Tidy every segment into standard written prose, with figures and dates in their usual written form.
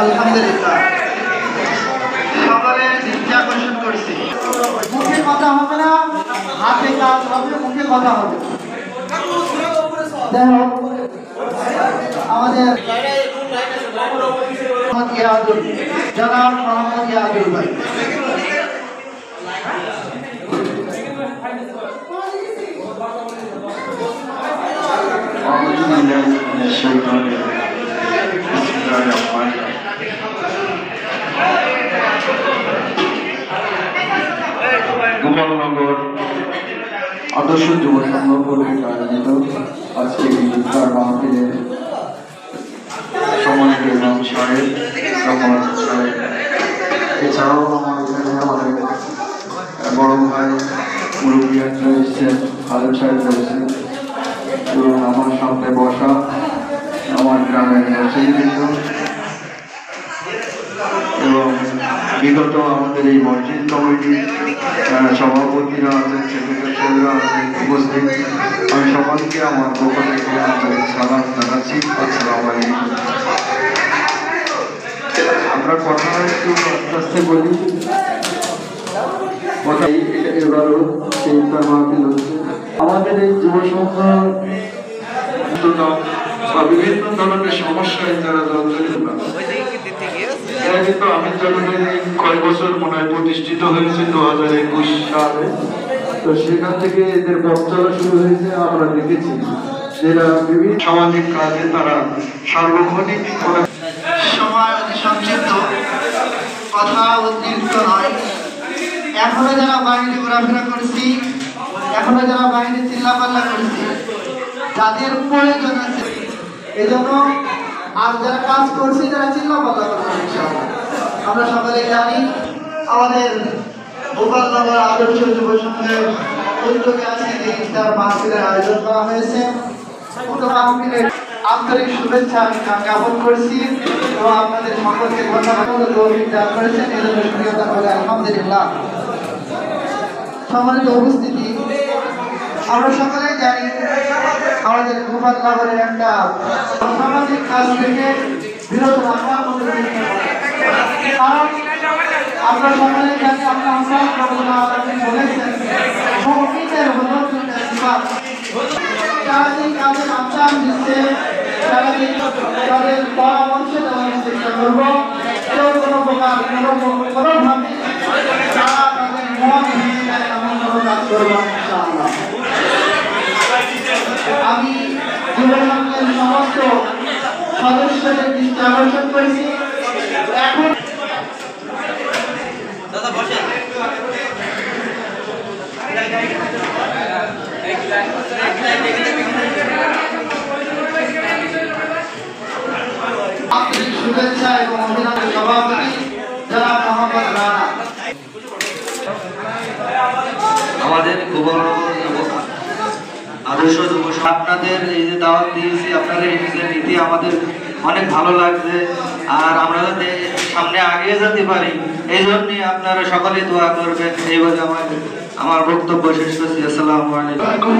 আলহামদুলিল্লাহ সকলের দৃষ্টি আকর্ষণ করছি। মুখে কথা হবে না, হাতে কাজ হবে, মুখে কথা হবে। আমাদের জনাব মোহাম্মদ ইয়াদুল ভাই। গোপালনগর আদর্শ যুব সংঘ কর্তৃক আয়োজিত আজকে ইফতার মাহফিলের সম্মানিত ইমাম সাহেব, রহমান সাহেব, এছাড়াও আমাদের বড় ভাই মুরব্বিয়া রয়েছেন, খালেদ সাহেব রয়েছেন এবং আমার সামনে বসা আমার গ্রামের মসজিদবৃন্দ এবং বিগত আমাদের এই মসজিদ কমিটির সভাপতিরা আছেন, সেক্রেটারিরা আছেন উপস্থিত, আমি সকলকে আমার পক্ষ থেকে আন্তরিক সালাম জানাচ্ছি। আসসালামু আলাইকুম। আমরা কথা একটু আস্তে আস্তে বলি, কথাই এবারও সেই মাহফিল হচ্ছে। আমাদের এই যুব সংঘ বা বিভিন্ন ধরনের সমস্যায় যারা জর্জরিত, এরা কিন্তু আমি যতদিন কয়েক বছর মনে হয় প্রতিষ্ঠিত হয়েছে 2021 সালে, তো সেখান থেকে এদের পথ চলা শুরু হয়েছে। আমরা দেখেছি যেটা বিভিন্ন সামাজিক কাজে তারা সার্বক্ষণিক সময় অতি সংক্ষিপ্ত, কথা অতিরিক্ত নয়। এখনো যারা বাইরে ঘোরাফেরা করছি, এখনো যারা বাইরে চিল্লাপাল্লা করছি, যাদের প্রয়োজন আছে এজন্য, আর যারা কাজ করছি যারা চিল্লাপাল্লা করছে ইনশাআল্লাহ। আমরা সকলে জানি আমাদের গোপালনগর আদর্শ যুব সংঘের উদ্যোগে আজকে এই ইফতার মাহফিলের আয়োজন করা হয়েছে। উক্ত মাহফিলের আন্তরিক শুভেচ্ছা জ্ঞাপন করছি এবং আপনাদের সকলকে ধন্যবাদ দান করেছেন, এজন্য শুকরিয়া বলে আলহামদুলিল্লাহ। সম্মানিত উপস্থিতি, আমরা সকলেই জানি আমাদের গোপালনগরের একটা সামাজিক কাজ থেকে বিরত রাখার মধ্যে, কারণ আমরা সকলেই জানি আমরা বলেছেন সারাদিন কাজের আঞ্জাম দিচ্ছে, সারাদিন তাদের পরামর্শ দেওয়ার চেষ্টা করবো। কেউ কোনো প্রকার কোনোভাবে তারা তাদের মন ভেঙে যায় এমন কোনো কাজ করবো ইনশাআল্লাহ। আমি যুব সংঘের সমস্ত সদস্যদের দৃষ্টি আকর্ষণ করেছি। এখন শুভেচ্ছা এবং অভিনন্দন সভাপতি জনাব মোহাম্মদ রানা। আমাদের আদর্শ যুব আপনাদের এই যে দাওয়াত দিয়েছি, আপনাদের এই যে নীতি আমাদের অনেক ভালো লাগছে, আর আমরা যাতে সামনে আগিয়ে যেতে পারি এই জন্যই আপনারা সকলে দোয়া করবেন। এইভাবে আমার বক্তব্য শেষ করছি। আসসালামু আলাইকুম।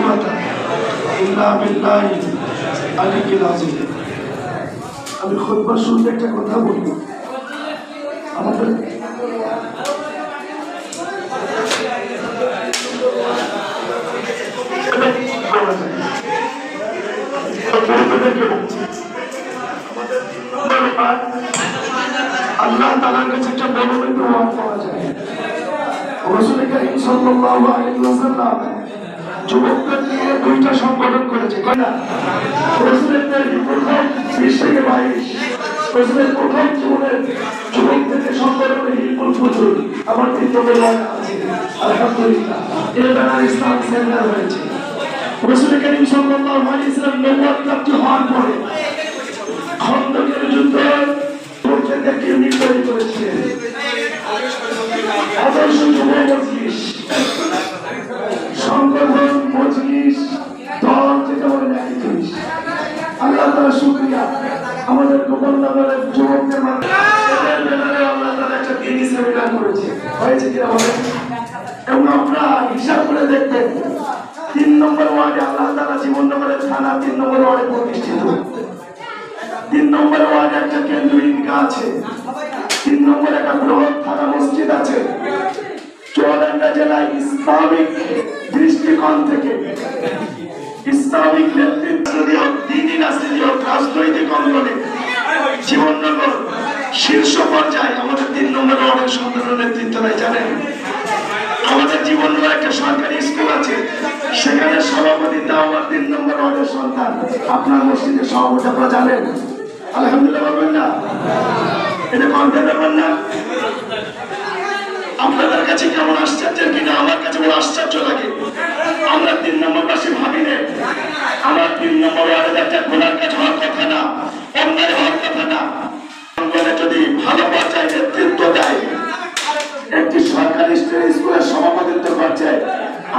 আমি খুতবা শুরুতে একটা কথা বলব। আমাদের আল্লাহ তাআলার কাছে একটা বড় দোয়া পাওয়া যায়। রাসূল কারীম সাল্লাল্লাহু আলাইহি ওয়াসাল্লাম যুবকদের নিয়ে দুইটা সংগঠন করেছে, তাই না? রাসূলের প্রথম 20 থেকে 22 রাসূলের প্রথম জীবনের যুবকদের সংগঠনে হিলফুল ফুজুল আমার 3 নম্বর আছে। আলহামদুলিল্লাহ এর দ্বারা ইসলাম সেন্টার হয়েছে। রাসূল কারীম সাল্লাল্লাহু আলাইহি ওয়াসাল্লাম নবুয়ত প্রাপ্ত হওয়ার পরে খন্দকের যুদ্ধে যুবকদেরকে ইউনিট তৈরি করেছিলেন। আদর্শ যুব মজলিস সংগঠন, মজলিস, দল যেটা বলে একই জিনিস। আল্লাহ তাআলা শুকরিয়া, আমাদের গোপালনগরের যুবকদের মাধ্যমে আল্লাহ তাআলা একটা দিনী সেমিনার করেছে, হয়েছে কিনা বলেন? এবং আমরা হিসাব করে দেখবেন 3 নম্বর ওয়ার্ডে আল্লাহ তাআলা জীবননগরের থানা 3 নম্বর ওয়ার্ডে প্রতিষ্ঠিত। 3 নম্বর ওয়ার্ডে একটা কেন্দ্রীয় ঈদগাহ আছে, 3 নম্বরে একটা বৃহৎ থানা মসজিদ আছে। চুয়াডাঙ্গা জেলায় ইসলামিক দৃষ্টিকোণ থেকে ইসলামিক নেতৃত্ব দিনী রাজনীতি ও রাজনৈতিক অঙ্গনে জীবননগর শীর্ষ পর্যায়ে আমাদের 3 নম্বর ওয়ার্ডের সন্তানের নেতৃত্ব নেয়। জানেন আমাদের জীবননগর একটা সরকারি স্কুল আছে, সেখানে সভাপতি আমার 3 নম্বর ওয়ার্ডের সন্তান। আপনার মসজিদের সভাপতি আপনারা জানেন, আলহামদুলিল্লাহ বলবেন না? এটা কনফিডেন্ট ব্যাপার না? আপনাদের কাছে কেমন আশ্চর্যের কিনা, আমার কাছে বড় আশ্চর্য লাগে। আমরা 3 নম্বর পাশে ভাবি না, আমার 3 নম্বর ওয়ার্ডে একটা খোলার কাজ হওয়ার কথা না, অন্যায় হওয়ার কথা না। যদি ভালো পর্যায়ে নেতৃত্ব দেয়, একটি সরকারি স্কুলের সভাপতিত্ব করছে,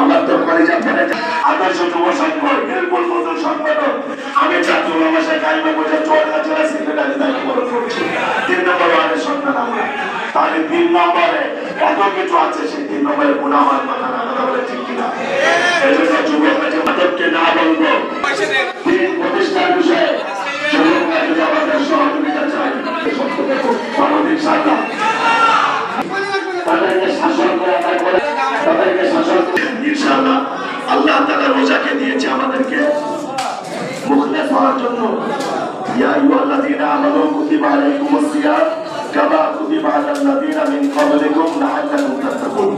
আমার তো কলেজে পড়ে আদর্শ যুব সংঘ নির্মূল মজুর সংগঠন, আমি জাতীয় ভাষায় গাইব বোঝা চুয়াডাঙ্গা জেলা সেক্রেটারি দায়িত্ব পালন করছি। 3 নম্বর ওয়ার্ডের সন্তান আমরা। তাহলে 3 নম্বরে এত কিছু আছে, সেই 3 নম্বরে গুণ আমার কথা না, কথা বলে ঠিক কিনা? এই জন্য যুবকরা যে মাদককে না বলবো, দিন প্রতিষ্ঠার বিষয়ে যুবকরা যদি আমাদের সহযোগিতা চাই, ইনশাআল্লাহ তাদেরকে শাসন করে তাদেরকে শাসন করে ইনশাআল্লাহ আল্লাহ তাআলা রোজাকে দিয়েছে আমাদেরকে মুখলেস হওয়ার জন্য। ইয়া আইয়ুহাল্লাযীনা আমানু কুতিবা আলাইকুমুস সিয়াম কামা কুতিবা আলাল লাযীনা মিন ক্বাবলিকুম লাআল্লাকুম তাত্তাকুন।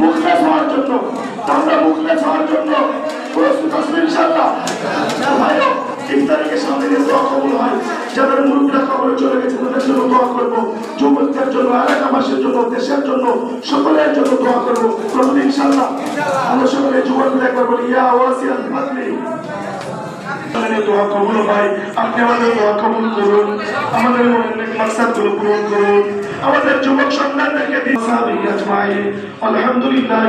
মুখলেস হওয়ার জন্য, আমরা মুখলেস হওয়ার জন্য প্রস্তুত আছি ইনশাআল্লাহ। ভাইও ইফতারকে সামনে নিয়ে দোয়া কবুল হয়। যাদের মুরব্বিরা কবরে চলে গেছে তাদের জন্য দোয়া করব, যুবকদের জন্য, এলাকাবাসীর জন্য, দেশের জন্য, সকলের জন্য দোয়া করব প্রভু ইনশাআল্লাহ। আমরা সকলে যুবকদের একবার বলি ইয়া ওয়াসিয়াল ফাদলি, দোয়া কবুল হয়। আপনি আমাদের দোয়া কবুল করুন, আমাদের মনের মাকসাদগুলো পূরণ করুন, আমাদের যুবক সন্তানদেরকে দিন। আলহামদুলিল্লাহ।